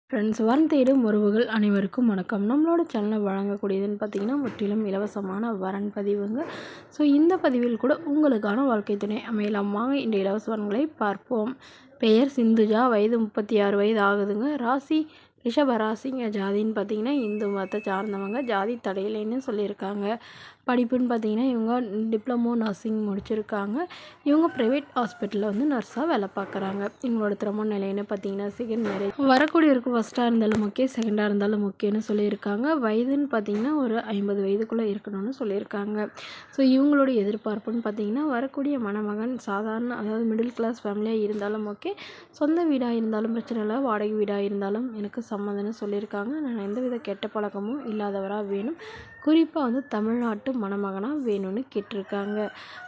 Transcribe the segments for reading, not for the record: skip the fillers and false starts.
Friends, வரம் தேடும் உறவுகள் அனைவருக்கும் வணக்கம். நம்மளோட சேனலில் வழங்கக்கூடியதுன்னு பார்த்தீங்கன்னா முற்றிலும் இலவசமான வரன் பதிவுங்க. ஸோ இந்த பதிவில் கூட உங்களுக்கான வாழ்க்கை துணை அமையலாம். வாங்க இந்த இலவச வரன்களை பார்ப்போம். பெயர் சிந்துஜா, வயது 36 வயது ஆகுதுங்க. ராசி ரிஷப ராசிங்க. ஜாதின்னு பார்த்தீங்கன்னா இந்து மதத்தை சார்ந்தவங்க. ஜாதி தடையில்லைன்னு சொல்லியிருக்காங்க. படிப்புன்னு பார்த்தீங்கன்னா இவங்க டிப்ளமோ நர்சிங் முடிச்சிருக்காங்க. இவங்க ப்ரைவேட் ஹாஸ்பிட்டலில் வந்து நர்ஸாக வேலை பார்க்குறாங்க. இவங்களோட திருமண நிலைன்னு பார்த்தீங்கன்னா செகண்ட் மேரேஜ். வரக்கூடியவருக்கு ஃபஸ்ட்டாக இருந்தாலும் ஓகே, செகண்டாக இருந்தாலும் ஓகேன்னு சொல்லியிருக்காங்க. வயதுன்னு பார்த்தீங்கன்னா ஒரு 50 வயதுக்குள்ளே இருக்கணும்னு சொல்லியிருக்காங்க. ஸோ இவங்களோட எதிர்பார்ப்புன்னு பார்த்தீங்கன்னா வரக்கூடிய மணமகன் சாதாரண, அதாவது மிடில் கிளாஸ் ஃபேமிலியாக இருந்தாலும் ஓகே, சொந்த வீடாக இருந்தாலும் பிரச்சனை இல்லை, வாடகை வீடாக இருந்தாலும் எனக்கு சம்மதம்னு சொல்லியிருக்காங்க. நான் எந்தவித கெட்ட பழக்கமும் இல்லாதவராக வேணும். குறிப்பாக வந்து தமிழ்நாட்டு மணமகனாக வேணும்னு கேட்டிருக்காங்க.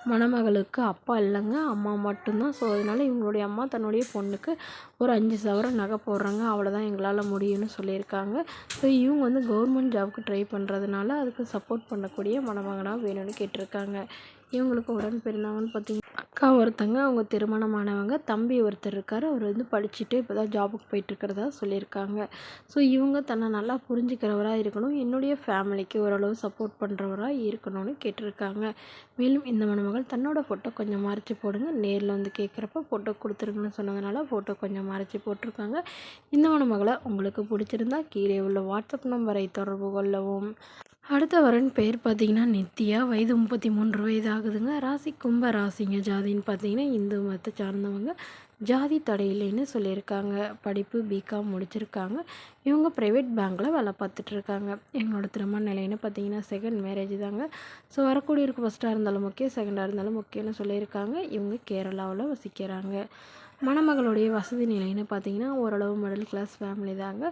மணமகளுக்கு அப்பா இல்லைங்க, அம்மா மட்டும்தான். ஸோ அதனால் இவங்களுடைய அம்மா தன்னுடைய பொண்ணுக்கு ஒரு 5 சவரன் நகை போடுறாங்க, அவ்வளோதான் எங்களால் முடியும்னு சொல்லியிருக்காங்க. ஸோ இவங்க வந்து கவர்மெண்ட் ஜாபுக்கு ட்ரை பண்ணுறதுனால அதுக்கு சப்போர்ட் பண்ணக்கூடிய மணமகனாக வேணும்னு கேட்டிருக்காங்க. இவங்களுக்கு உடன் பிறந்தவங்கன்னு பார்த்தீங்கன்னா அக்கா ஒருத்தங்க, அவங்க திருமணமானவங்க. தம்பி ஒருத்தர் இருக்கார், அவர் வந்து படிச்சுட்டு இப்போ தான் ஜாபுக்கு போயிட்டுருக்கிறதா சொல்லியிருக்காங்க. ஸோ இவங்க தன்னை நல்லா புரிஞ்சுக்கிறவராக இருக்கணும், என்னுடைய ஃபேமிலிக்கு ஓரளவு சப்போர்ட் பண்ணுறவராக இருக்கணும்னு கேட்டிருக்காங்க. மேலும் இந்த மணமகள் தன்னோட ஃபோட்டோ கொஞ்சம் மறைச்சி போடுங்க, நேரில் வந்து கேட்குறப்ப ஃபோட்டோ கொடுத்துருங்கன்னு சொன்னதுனால ஃபோட்டோ கொஞ்சம் மறைச்சி போட்டிருக்காங்க. இந்த மணமகளை உங்களுக்கு பிடிச்சிருந்தா கீழே உள்ள வாட்ஸ்அப் நம்பரை தொடர்பு கொள்ளவும். அடுத்த வரன் பேர் பார்த்தீங்கன்னா நித்யா, வயது 33 வயது ஆகுதுங்க. ராசி கும்ப ராசிங்க. ஜாதின்னு பார்த்தீங்கன்னா இந்து மதத்தை சார்ந்தவங்க. ஜாதி தடையில்லைன்னு சொல்லியிருக்காங்க. படிப்பு பிகாம் முடிச்சிருக்காங்க. இவங்க ப்ரைவேட் பேங்க்கில் வேலை பார்த்துட்ருக்காங்க. எங்களோட திருமண நிலைன்னு பார்த்தீங்கன்னா செகண்ட் மேரேஜ் தாங்க. ஸோ வரக்கூடியவருக்கு ஃபஸ்ட்டாக இருந்தாலும் ஓகே, செகண்டாக இருந்தாலும் ஓகேன்னு சொல்லியிருக்காங்க. இவங்க கேரளாவில் வசிக்கிறாங்க. மணமகளுடைய வசதி நிலைன்னு பார்த்தீங்கன்னா ஓரளவு மிடில் கிளாஸ் ஃபேமிலி தாங்க.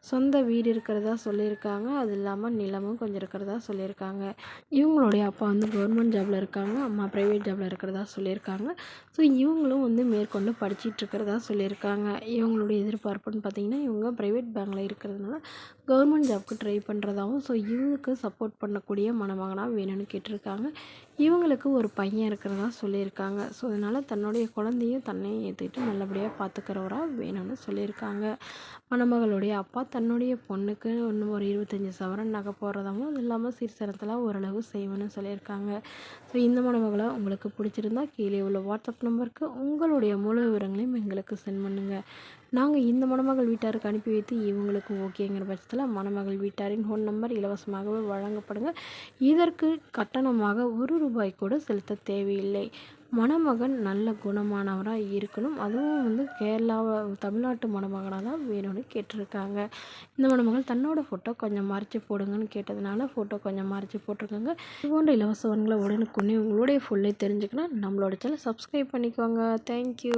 சொந்த வீடு இருக்கிறதா சொல்லியிருக்காங்க. அது இல்லாமல் நிலமும் கொஞ்சம் இருக்கிறதா சொல்லியிருக்காங்க. இவங்களுடைய அப்பா வந்து கவர்மெண்ட் ஜாபில் இருக்காங்க, அம்மா ப்ரைவேட் ஜாபில் இருக்கிறதா சொல்லியிருக்காங்க. ஸோ இவங்களும் வந்து மேற்கொண்டு படிச்சுட்டு இருக்கிறதா சொல்லியிருக்காங்க. இவங்களுடைய எதிர்பார்ப்புன்னு பார்த்தீங்கன்னா இவங்க ப்ரைவேட் பேங்கில் இருக்கிறதுனால கவர்மெண்ட் ஜாப்க்கு ட்ரை பண்ணுறதாகவும், ஸோ இவங்களுக்கு சப்போர்ட் பண்ணக்கூடிய மணமகனாக வேணும்னு கேட்டிருக்காங்க. இவங்களுக்கு ஒரு பையன் இருக்கிறதா சொல்லியிருக்காங்க. ஸோ அதனால் தன்னுடைய குழந்தையும் தன்னையும் ஏற்றுக்கிட்டு நல்லபடியாக பார்த்துக்கிறவராக வேணும்னு சொல்லியிருக்காங்க. மணமகளுடைய அப்பா தன்னுடைய பொண்ணுக்கு இன்னும் ஒரு 25 சவரன் நகை போடுறதாகவும், அது இல்லாமல் சீர்சனத்தில் ஓரளவு செய்வேன்னு சொல்லியிருக்காங்க. ஸோ இந்த மணமகளை உங்களுக்கு பிடிச்சிருந்தா கீழே உள்ள வாட்ஸ்அப் நம்பருக்கு உங்களுடைய முழு விவரங்களையும் எங்களுக்கு சென்ட் பண்ணுங்கள். நாங்கள் இந்த மணமகள் வீட்டாருக்கு அனுப்பி வைத்து இவங்களுக்கு ஓகேங்கிற பட்சத்தில் மணமகள் வீட்டாரின் ஃபோன் நம்பர் இலவசமாகவே வழங்கப்படுங்க. இதற்கு கட்டணமாக ₹1 கூட செலுத்த தேவையில்லை. மணமகன் நல்ல குணமானவராக இருக்கணும், அதுவும் வந்து தமிழ்நாட்டு மணமகனாக தான் வேணும்னு கேட்டிருக்காங்க. இந்த மணமகள் தன்னோட ஃபோட்டோ கொஞ்சம் மறைச்சி போடுங்கன்னு கேட்டதுனால ஃபோட்டோ கொஞ்சம் மறைச்சி போட்டிருக்காங்க. இது போன்ற இலவச வரன்களை உடனுக்குடனே உங்களுடைய ஃபுல்லே தெரிஞ்சுக்கணும். நம்மளோட சேனல் சப்ஸ்கிரைப் பண்ணிக்கோங்க. தேங்க்யூ.